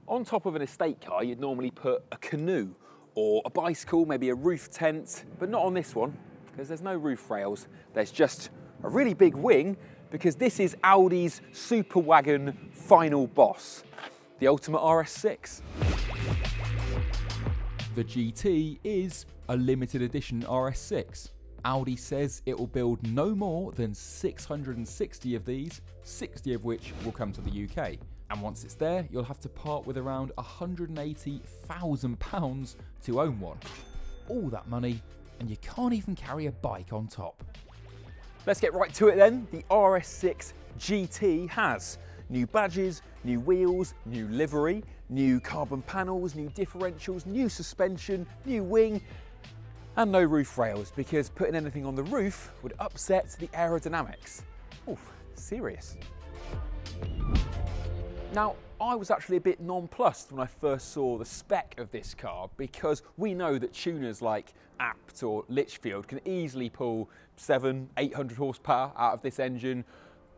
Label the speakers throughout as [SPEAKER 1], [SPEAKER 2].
[SPEAKER 1] On top of an estate car, you'd normally put a canoe or a bicycle, maybe a roof tent, but not on this one, because there's no roof rails. There's just a really big wing, because this is Audi's Superwagon final boss, the Ultimate RS6.
[SPEAKER 2] The GT is a limited edition RS6. Audi says it will build no more than 660 of these, 60 of which will come to the UK. And once it's there, you'll have to part with around £180,000 to own one. All that money, and you can't even carry a bike on top.
[SPEAKER 1] Let's get right to it then. The RS6 GT has new badges, new wheels, new livery, new carbon panels, new differentials, new suspension, new wing, and no roof rails, because putting anything on the roof would upset the aerodynamics. Oof, serious. Now, I was actually a bit nonplussed when I first saw the spec of this car, because we know that tuners like Abt or Litchfield can easily pull 700-800 horsepower out of this engine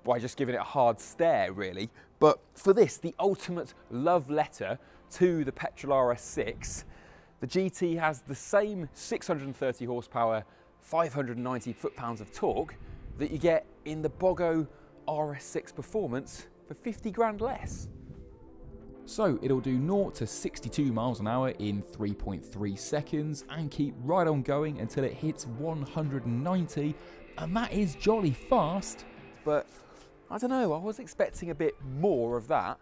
[SPEAKER 1] by just giving it a hard stare, really. But for this, the ultimate love letter to the petrol RS6, the GT has the same 630 horsepower, 590 foot-pounds of torque that you get in the Bogo RS6 Performance for 50 grand less.
[SPEAKER 2] So it'll do 0 to 62 miles an hour in 3.3 seconds and keep right on going until it hits 190, and that is jolly fast.
[SPEAKER 1] But I don't know, I was expecting a bit more of that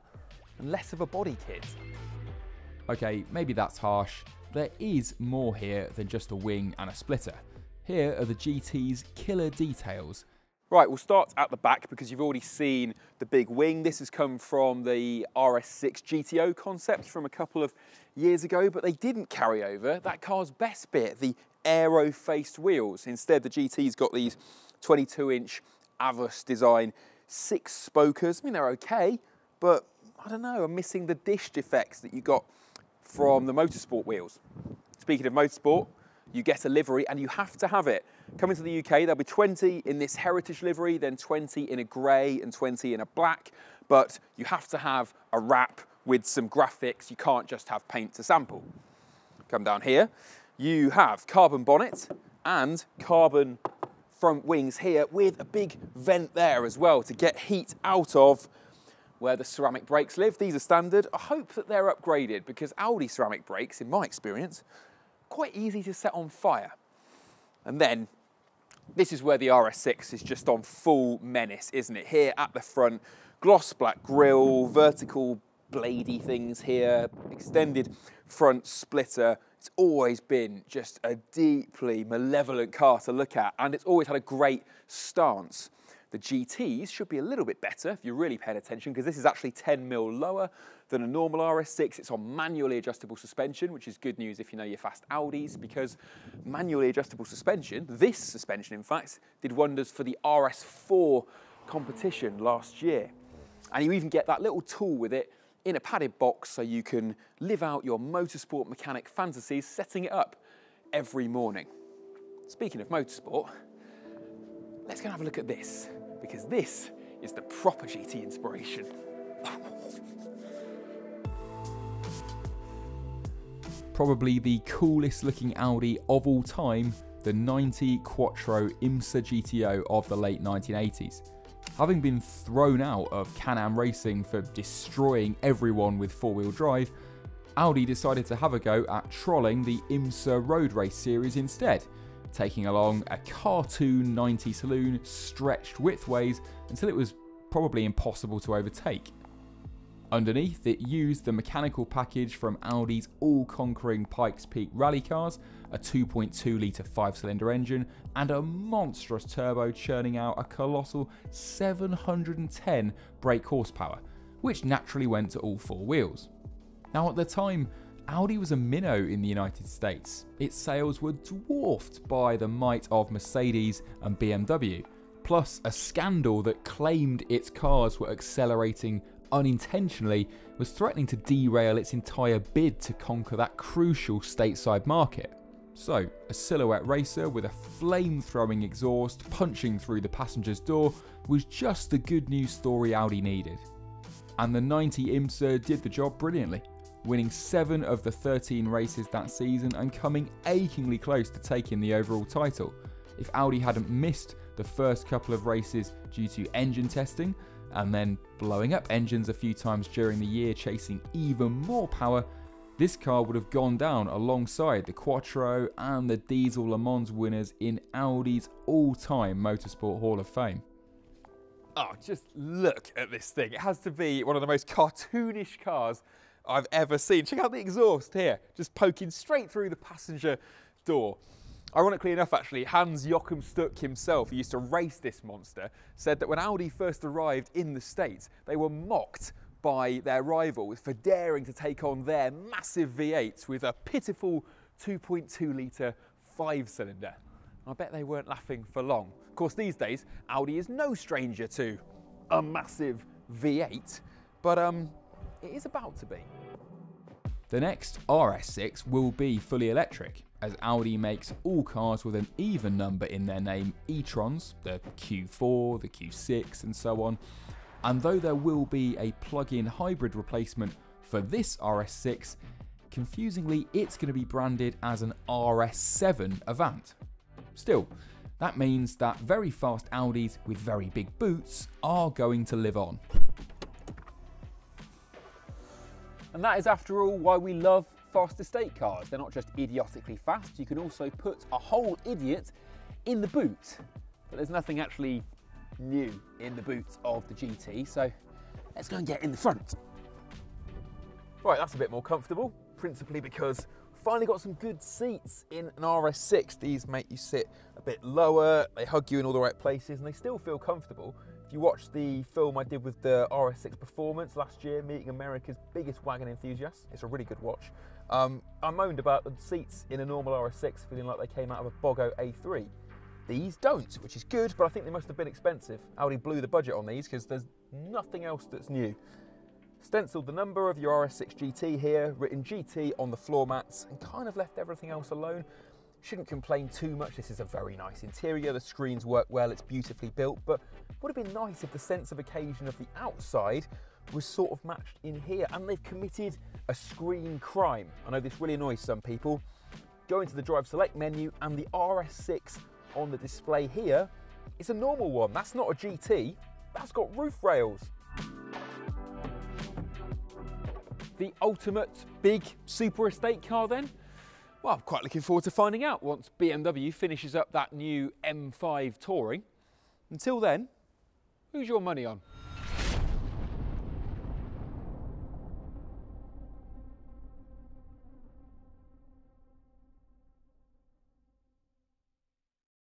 [SPEAKER 1] and less of a body kit.
[SPEAKER 2] Okay, maybe that's harsh. There is more here than just a wing and a splitter. Here are the GT's killer details.
[SPEAKER 1] Right, we'll start at the back because you've already seen the big wing. This has come from the RS6 GTO concept from a couple of years ago, but they didn't carry over that car's best bit, the aero-faced wheels. Instead, the GT's got these 22-inch Avus design 6-spokers. I mean, they're okay, but I don't know, I'm missing the dish defects that you got from the motorsport wheels. Speaking of motorsport, you get a livery and you have to have it. Coming to the UK, there'll be 20 in this heritage livery, then 20 in a grey and 20 in a black, but you have to have a wrap with some graphics. You can't just have paint to sample. Come down here, you have carbon bonnet and carbon front wings here with a big vent there as well to get heat out of where the ceramic brakes live. These are standard. I hope that they're upgraded because Audi ceramic brakes, in my experience, quite easy to set on fire. And then this is where the RS6 is just on full menace, isn't it? Here at the front, gloss black grille, vertical bladey things here, extended front splitter. It's always been just a deeply malevolent car to look at, and it's always had a great stance. The GTs should be a little bit better if you're really paying attention, because this is actually 10mm lower than a normal RS6. It's on manually adjustable suspension, which is good news if you know your fast Audis, because manually adjustable suspension, this suspension in fact, did wonders for the RS4 competition last year. And you even get that little tool with it in a padded box so you can live out your motorsport mechanic fantasies setting it up every morning. Speaking of motorsport, let's go and have a look at this, because this is the proper GT inspiration.
[SPEAKER 2] Probably the coolest looking Audi of all time, the 90 Quattro IMSA GTO of the late 1980s. Having been thrown out of Can-Am racing for destroying everyone with four-wheel drive, Audi decided to have a go at trolling the IMSA road race series instead, taking along a cartoon 90 saloon stretched widthways until it was probably impossible to overtake. Underneath, it used the mechanical package from Audi's all-conquering Pikes Peak rally cars, a 2.2 litre 5-cylinder engine, and a monstrous turbo churning out a colossal 710 brake horsepower, which naturally went to all four wheels. Now at the time, Audi was a minnow in the United States. Its sales were dwarfed by the might of Mercedes and BMW, plus a scandal that claimed its cars were accelerating unintentionally was threatening to derail its entire bid to conquer that crucial stateside market. So, a silhouette racer with a flame-throwing exhaust punching through the passenger's door was just the good news story Audi needed. And the 90 IMSA did the job brilliantly. winning 7 of the 13 races that season and coming achingly close to taking the overall title. If Audi hadn't missed the first couple of races due to engine testing and then blowing up engines a few times during the year chasing even more power, this car would have gone down alongside the Quattro and the Diesel Le Mans winners in Audi's all-time Motorsport Hall of Fame.
[SPEAKER 1] Oh, just look at this thing. It has to be one of the most cartoonish cars I've ever seen. Check out the exhaust here, just poking straight through the passenger door. Ironically enough, actually, Hans Joachim Stuck himself, who used to race this monster, said that when Audi first arrived in the States, they were mocked by their rivals for daring to take on their massive V8 with a pitiful 2.2 litre 5-cylinder. I bet they weren't laughing for long. Of course, these days, Audi is no stranger to a massive V8, but it is about to be.
[SPEAKER 2] The next RS6 will be fully electric, as Audi makes all cars with an even number in their name e-trons, the Q4, the Q6 and so on. And though there will be a plug-in hybrid replacement for this RS6, confusingly it's going to be branded as an RS7 Avant. Still, that means that very fast Audis with very big boots are going to live on.
[SPEAKER 1] And that is, after all, why we love fast estate cars. They're not just idiotically fast, you can also put a whole idiot in the boot. But there's nothing actually new in the boot of the GT, so let's go and get in the front. Right, that's a bit more comfortable, principally because we finally got some good seats in an RS6. These make you sit a bit lower, they hug you in all the right places, and they still feel comfortable. If you watch the film I did with the RS6 Performance last year, meeting America's biggest wagon enthusiasts, it's a really good watch. I moaned about the seats in a normal RS6 feeling like they came out of a Bogo A3. These don't, which is good, but I think they must have been expensive. Audi blew the budget on these because there's nothing else that's new. Stenciled the number of your RS6 GT here, written GT on the floor mats, and kind of left everything else alone. Shouldn't complain too much. This is a very nice interior. The screens work well, it's beautifully built, but it would have been nice if the sense of occasion of the outside was sort of matched in here, and they've committed a screen crime. I know this really annoys some people. Go into the Drive Select menu, and the RS6 on the display here is a normal one. That's not a GT, that's got roof rails. The ultimate big super estate car then? Well, I'm quite looking forward to finding out once BMW finishes up that new M5 Touring. Until then, who's your money on?